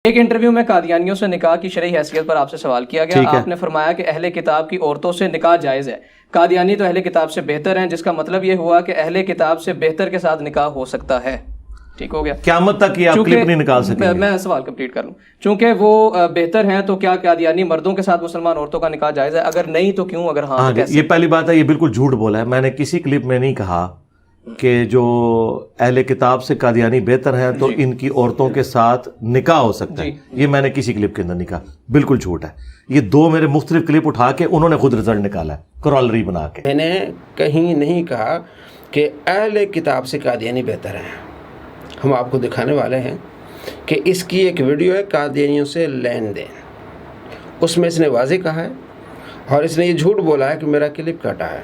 ایک انٹرویو میں قادیانیوں سے نکاح کی شرعی حیثیت پر آپ سے سوال کیا گیا. آپ نے فرمایا کہ اہل کتاب کی عورتوں سے نکاح جائز ہے. قادیانی تو اہل کتاب سے بہتر ہیں، جس کا مطلب یہ ہوا کہ اہل کتاب سے بہتر کے ساتھ نکاح ہو سکتا ہے. ٹھیک ہو گیا؟ قیامت تک یہ آپ کلپ نہیں نکال سکتے. میں سوال کمپلیٹ کر لوں. چونکہ وہ بہتر ہیں تو کیا قادیانی مردوں کے ساتھ مسلمان عورتوں کا نکاح جائز ہے؟ اگر نہیں تو کیوں؟ اگر ہاں تو کیسے؟ یہ پہلی بات ہے، یہ بالکل جھوٹ بولا ہے. میں نے کسی کلپ میں نہیں کہا کہ جو اہل کتاب سے قادیانی بہتر ہیں تو ان کی عورتوں کے ساتھ نکاح ہو سکتا ہے. یہ میں نے کسی کلپ کے اندر نہیں کہا، بالکل جھوٹ ہے. یہ دو میرے مختلف کلپ اٹھا کے انہوں نے خود رزلٹ نکالا ہے کرالری بنا کے. میں نے کہیں نہیں کہا کہ اہل کتاب سے قادیانی بہتر ہیں. ہم آپ کو دکھانے والے ہیں کہ اس کی ایک ویڈیو ہے قادیانیوں سے لین دین. اس میں اس نے واضح کہا ہے اور اس نے یہ جھوٹ بولا ہے کہ میرا کلپ کاٹا ہے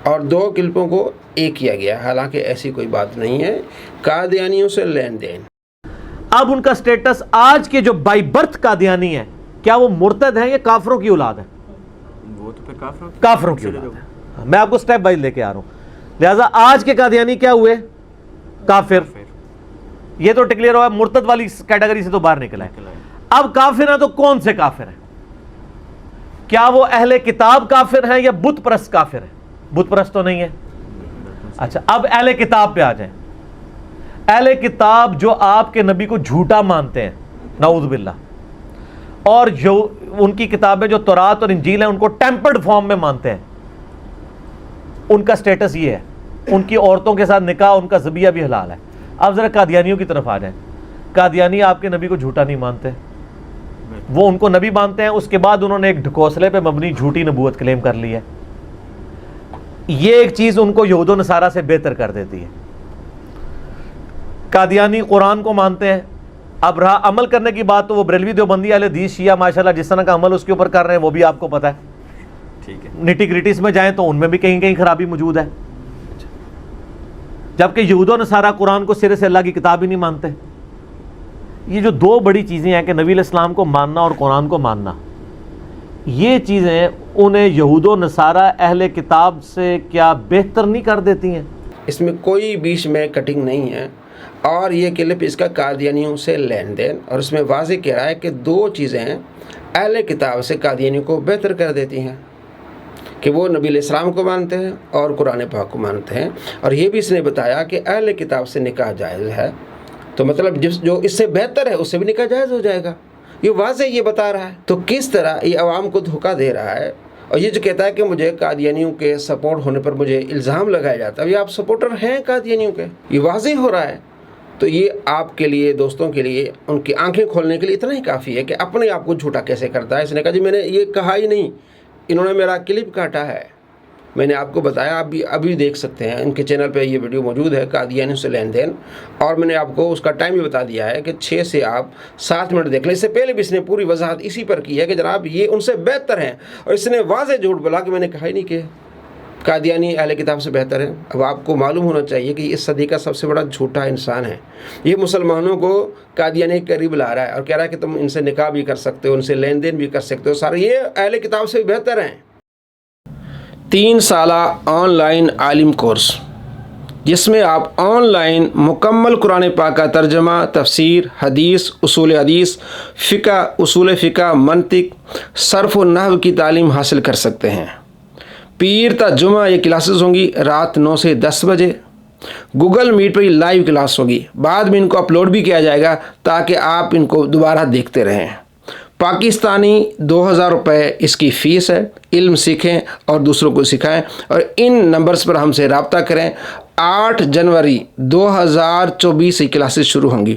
اور دو کلپوں کو ایک کیا گیا، حالانکہ ایسی کوئی بات نہیں ہے. قادیانیوں سے لین دین. اب ان کا سٹیٹس آج کے جو بائی برتھ قادیانی ہیں، کیا وہ مرتد ہیں یا کافروں کی اولاد ہیں؟ وہ تو پھر کافروں کی اولاد ہے. میں آپ کو سٹیپ بائی لے کے آ رہا ہوں. لہٰذا آج کے قادیانی کیا ہوئے؟ کافر. یہ تو ڈکلیئر ہوا، مرتد والی کیٹیگری سے تو باہر نکلا ہے. اب کافر ہیں تو کون سے کافر ہیں؟ کیا وہ اہل کتاب کافر ہیں یا بت پرست کافر ہیں؟ بت پرست تو نہیں ہے. اچھا، اب اہل کتاب پہ آ جائیں. اہل کتاب جو آپ کے نبی کو جھوٹا مانتے ہیں، نعوذ باللہ، اور جو ان کی کتابیں جو تورات اور انجیل ہیں ان کو ٹیمپرڈ فارم میں مانتے ہیں، ان کا سٹیٹس یہ ہے. ان کی عورتوں کے ساتھ نکاح، ان کا ذبیحہ بھی حلال ہے. اب ذرا قادیانیوں کی طرف آ جائیں. قادیانی آپ کے نبی کو جھوٹا نہیں مانتے، وہ ان کو نبی مانتے ہیں. اس کے بعد انہوں نے ایک ڈھکوسلے پہ مبنی جھوٹی نبوت کلیم کر لی ہے. یہ ایک چیز ان کو یہود و نصارہ سے بہتر کر دیتی ہے. قادیانی قرآن کو مانتے ہیں. اب رہا عمل کرنے کی بات، تو وہ بریلوی دیوبندی اہل حدیث شیعہ ماشاءاللہ جس طرح کا عمل اس کے اوپر کر رہے ہیں وہ بھی آپ کو پتہ ہے. ٹھیک ہے، نٹی گریٹیز میں جائیں تو ان میں بھی کہیں کہیں خرابی موجود ہے. جبکہ یہود و نصارہ قرآن کو سرے سے اللہ کی کتاب ہی نہیں مانتے. یہ جو دو بڑی چیزیں ہیں کہ نبی علیہ السلام کو ماننا اور قرآن کو ماننا، یہ چیزیں انہیں یہود و نصارہ اہل کتاب سے کیا بہتر نہیں کر دیتی ہیں؟ اس میں کوئی بیچ میں کٹنگ نہیں ہے. اور یہ کلپ اس کا قادیانیوں سے لین دین، اور اس میں واضح کہہ رہا ہے کہ دو چیزیں اہل کتاب سے قادیانیوں کو بہتر کر دیتی ہیں کہ وہ نبی علیہ السلام کو مانتے ہیں اور قرآن پاک کو مانتے ہیں. اور یہ بھی اس نے بتایا کہ اہل کتاب سے نکاح جائز ہے، تو مطلب جو اس سے بہتر ہے اس سے بھی نکاح جائز ہو جائے گا. یہ واضح یہ بتا رہا ہے. تو کس طرح یہ عوام کو دھوکہ دے رہا ہے. اور یہ جو کہتا ہے کہ مجھے قادیانیوں کے سپورٹ ہونے پر مجھے الزام لگایا جاتا ہے، یہ آپ سپورٹر ہیں قادیانیوں کے، یہ واضح ہو رہا ہے. تو یہ آپ کے لیے، دوستوں کے لیے، ان کی آنکھیں کھولنے کے لیے اتنا ہی کافی ہے کہ اپنے آپ کو جھوٹا کیسے کرتا ہے. اس نے کہا جی میں نے یہ کہا ہی نہیں، انہوں نے میرا کلپ کاٹا ہے. میں نے آپ کو بتایا، آپ بھی ابھی دیکھ سکتے ہیں، ان کے چینل پہ یہ ویڈیو موجود ہے قادیانیوں سے لین دین. اور میں نے آپ کو اس کا ٹائم بھی بتا دیا ہے کہ 6 سے آپ 7 منٹ دیکھ لیں. اس سے پہلے بھی اس نے پوری وضاحت اسی پر کی ہے کہ جناب یہ ان سے بہتر ہیں. اور اس نے واضح جھوٹ بولا کہ میں نے کہا ہی نہیں کہ قادیانی اہل کتاب سے بہتر ہے. اب آپ کو معلوم ہونا چاہیے کہ اس صدی کا سب سے بڑا جھوٹا انسان ہے. یہ مسلمانوں کو قادیانی کے قریب لا رہا ہے اور کہہ رہا ہے کہ تم ان سے نکاح بھی کر سکتے ہو، ان سے لین دین بھی کر سکتے ہو، سارے یہ اہل کتاب سے بھی بہتر ہیں. 3 سالہ آن لائن عالم کورس، جس میں آپ آن لائن مکمل قرآن پاک کا ترجمہ، تفسیر، حدیث، فقہ، اصول فقہ، منطق، صرف و نحو کی تعلیم حاصل کر سکتے ہیں. پیر تا جمعہ یہ کلاسز ہوں گی رات 9 سے 10 بجے. گوگل میٹ پر یہ لائیو کلاس ہوگی. بعد میں ان کو اپلوڈ بھی کیا جائے گا تاکہ آپ ان کو دوبارہ دیکھتے رہیں. پاکستانی 2000 روپے اس کی فیس ہے. علم سیکھیں اور دوسروں کو سکھائیں. اور ان نمبرز پر ہم سے رابطہ کریں. 8 جنوری 2024 سے کلاسز شروع ہوں گی.